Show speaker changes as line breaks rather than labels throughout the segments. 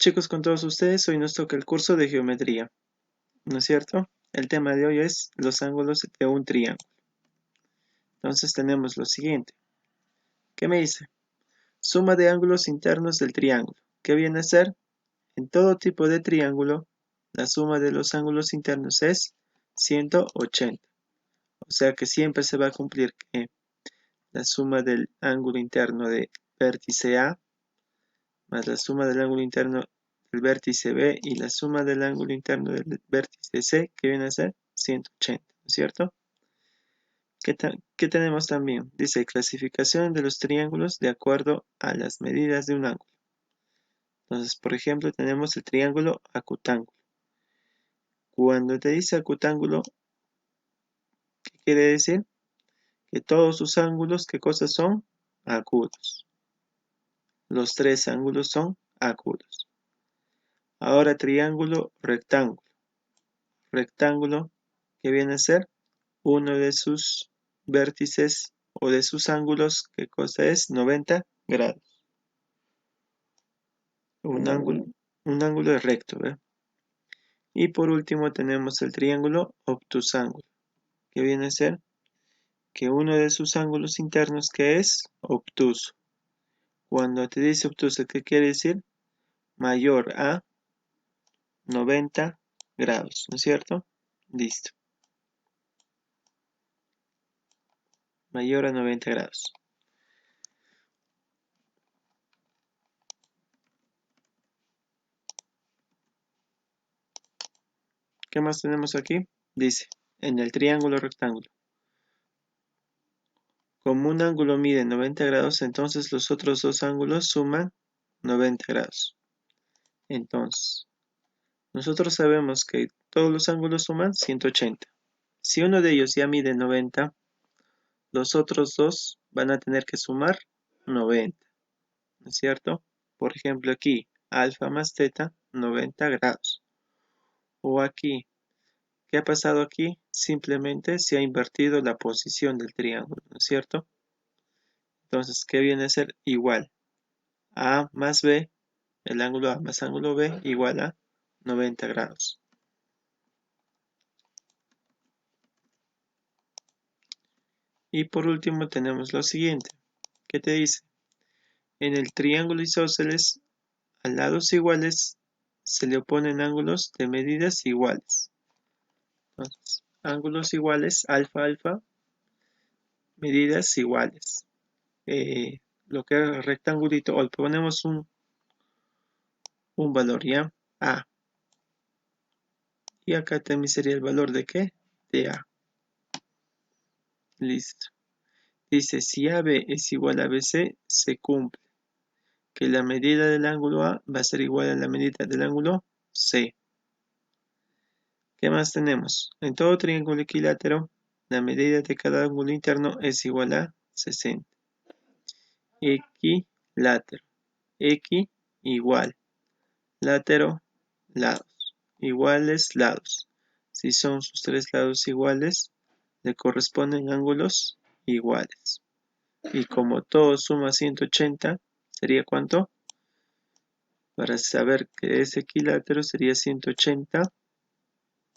Chicos, con todos ustedes, hoy nos toca el curso de geometría, ¿no es cierto? El tema de hoy es los ángulos de un triángulo. Entonces tenemos lo siguiente. ¿Qué me dice? Suma de ángulos internos del triángulo. ¿Qué viene a ser? En todo tipo de triángulo, la suma de los ángulos internos es 180. O sea que siempre se va a cumplir que la suma del ángulo interno del vértice A más la suma del ángulo interno del vértice B y la suma del ángulo interno del vértice C, que viene a ser 180, ¿no es cierto? ¿Qué tenemos también? Dice clasificación de los triángulos de acuerdo a las medidas de un ángulo. Entonces, por ejemplo, tenemos el triángulo acutángulo. Cuando te dice acutángulo, ¿qué quiere decir? Que todos sus ángulos, ¿qué cosas son? Agudos. Los tres ángulos son agudos. Ahora triángulo rectángulo. Rectángulo, ¿qué viene a ser? Uno de sus vértices o de sus ángulos, ¿qué cosa es? 90 grados. Un ángulo es recto, ¿ve? Y por último tenemos el triángulo obtusángulo, que viene a ser que uno de sus ángulos internos, que es obtuso. Cuando te dice obtuso, ¿qué quiere decir? Mayor a 90 grados, ¿no es cierto? Listo. Mayor a 90 grados. ¿Qué más tenemos aquí? Dice, en el triángulo rectángulo. Como un ángulo mide 90 grados, entonces los otros dos ángulos suman 90 grados. Entonces, nosotros sabemos que todos los ángulos suman 180. Si uno de ellos ya mide 90, los otros dos van a tener que sumar 90, ¿no es cierto? Por ejemplo, aquí, alfa más teta, 90 grados. O aquí, ¿qué ha pasado aquí? Simplemente se ha invertido la posición del triángulo, ¿no es cierto? Entonces, ¿qué viene a ser? Igual. A más B, el ángulo A más ángulo B igual a 90 grados. Y por último tenemos lo siguiente. ¿Qué te dice? En el triángulo isósceles, a lados iguales se le oponen ángulos de medidas iguales. Entonces, ángulos iguales, alfa, alfa, medidas iguales. Lo que es rectangulito, hoy ponemos un valor ya, A. Y acá también sería el valor de ¿qué? De A. Listo. Dice, si AB es igual a BC, se cumple que la medida del ángulo A va a ser igual a la medida del ángulo C. ¿Qué más tenemos? En todo triángulo equilátero, la medida de cada ángulo interno es igual a 60. Equilátero. Equi, igual. Látero, lados. Iguales, lados. Si son sus tres lados iguales, le corresponden ángulos iguales. Y como todo suma 180, ¿sería cuánto? Para saber que es equilátero sería 180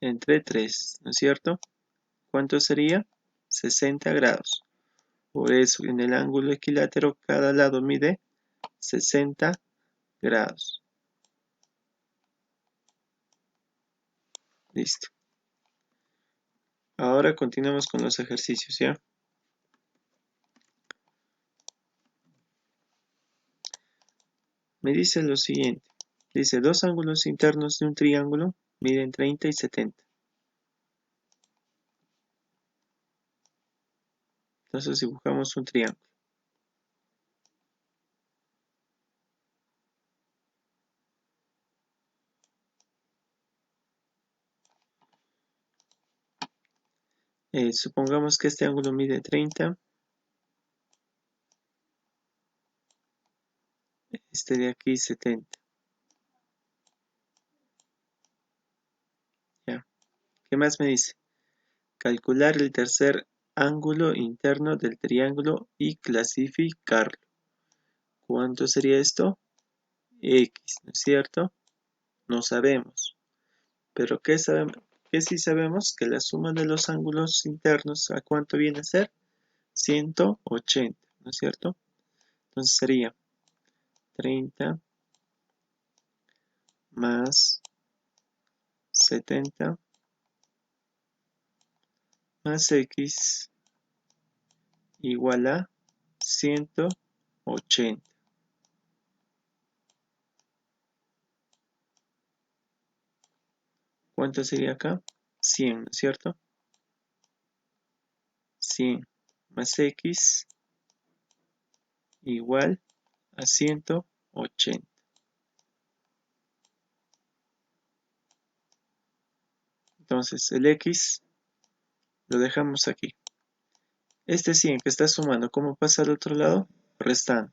entre 3, ¿no es cierto? ¿Cuánto sería? 60 grados. Por eso en el ángulo equilátero cada lado mide 60 grados. Listo. Ahora continuamos con los ejercicios, ¿ya? Me dice lo siguiente. Dice, dos ángulos internos de un triángulo miden 30 y 70. Entonces dibujamos un triángulo. Supongamos que este ángulo mide 30. Este de aquí 70. ¿Ya? ¿Qué más me dice? Calcular el tercer ángulo interno del triángulo y clasificarlo. ¿Cuánto sería esto? X, ¿no es cierto? No sabemos. Pero ¿qué sabemos? ¿Qué sí sabemos? Que la suma de los ángulos internos, ¿a cuánto viene a ser? 180, ¿no es cierto? Entonces sería 30 más 70 más X igual a 180. ¿Cuánto sería acá? 100, ¿no es cierto? 100 más X igual a 180. Entonces el X lo dejamos aquí. Este 100 que está sumando, ¿cómo pasa al otro lado? Restando,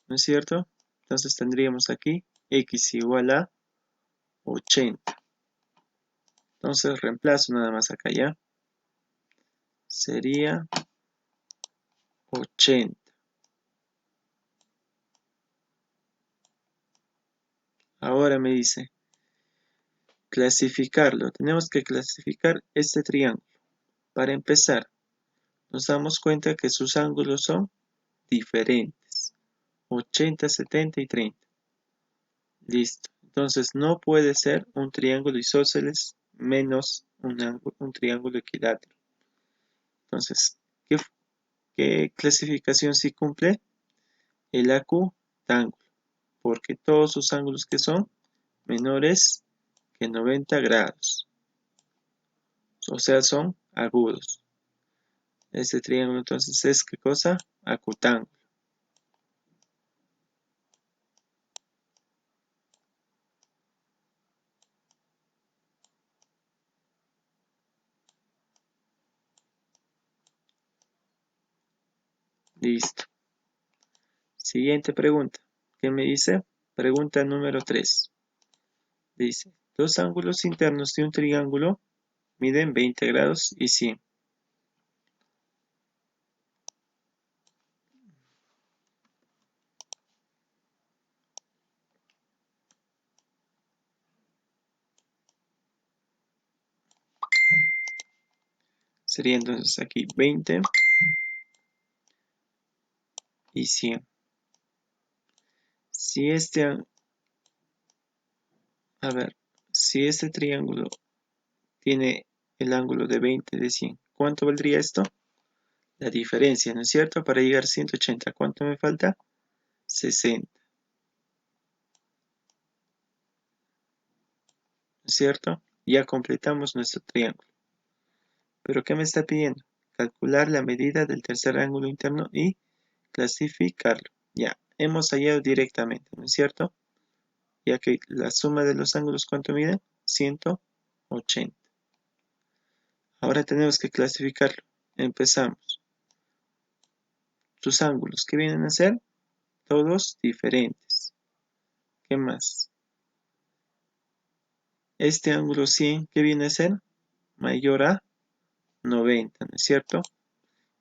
¿no es cierto? Entonces tendríamos aquí X igual a 80. Entonces reemplazo nada más acá ya. Sería 80. Ahora me dice clasificarlo. Tenemos que clasificar este triángulo. Para empezar, nos damos cuenta que sus ángulos son diferentes. 80, 70 y 30. Listo. Entonces no puede ser un triángulo isósceles menos un triángulo equilátero. Entonces, ¿qué clasificación sí cumple? El acutángulo. Porque todos sus ángulos que son menores que 90 grados. O sea, son agudos. Este triángulo entonces es ¿qué cosa? Acutángulo. Listo. Siguiente pregunta. ¿Qué me dice? Pregunta número 3. Dice, dos ángulos internos de un triángulo miden 20 grados y 100. Sería entonces aquí 20 y 100. Si si este triángulo tiene el ángulo de 20 de 100, ¿cuánto valdría esto? La diferencia, ¿no es cierto? Para llegar a 180, ¿cuánto me falta? 60, ¿no es cierto? Ya completamos nuestro triángulo. ¿Pero qué me está pidiendo? Calcular la medida del tercer ángulo interno y clasificarlo. Ya, hemos hallado directamente, ¿no es cierto? Ya que la suma de los ángulos, ¿cuánto mide? 180. Ahora tenemos que clasificarlo. Empezamos. Sus ángulos, ¿qué vienen a ser? Todos diferentes. ¿Qué más? Este ángulo 100, ¿qué viene a ser? Mayor a 90, ¿no es cierto?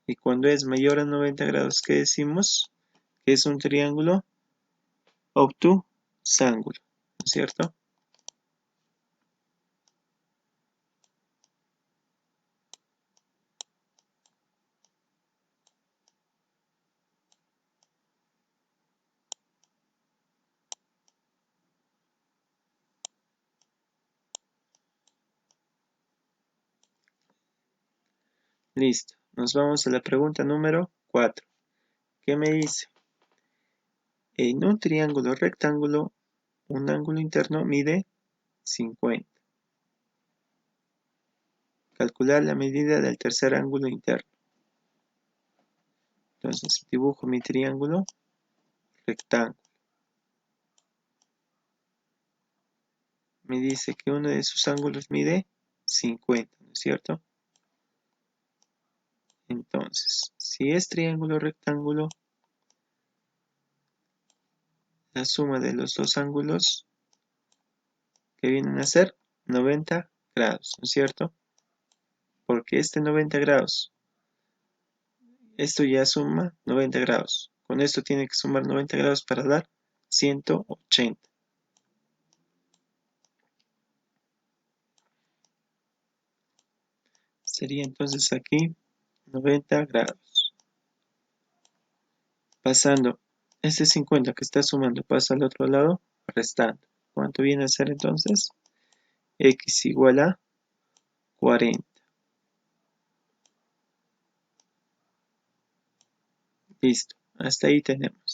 Y cuando es mayor a 90 grados, ¿qué decimos? Que es un triángulo obtusángulo, ¿no es cierto? Listo. Nos vamos a la pregunta número 4. ¿Qué me dice? En un triángulo rectángulo, un ángulo interno mide 50. Calcular la medida del tercer ángulo interno. Entonces dibujo mi triángulo rectángulo. Me dice que uno de sus ángulos mide 50, ¿no es cierto? Entonces, si es triángulo rectángulo, la suma de los dos ángulos que vienen a ser 90 grados, ¿no es cierto? Porque este 90 grados, esto ya suma 90 grados. Con esto tiene que sumar 90 grados para dar 180. Sería entonces aquí 90 grados. Pasando este 50 que está sumando, pasa al otro lado, restando. ¿Cuánto viene a ser entonces? X igual a 40. Listo, hasta ahí tenemos.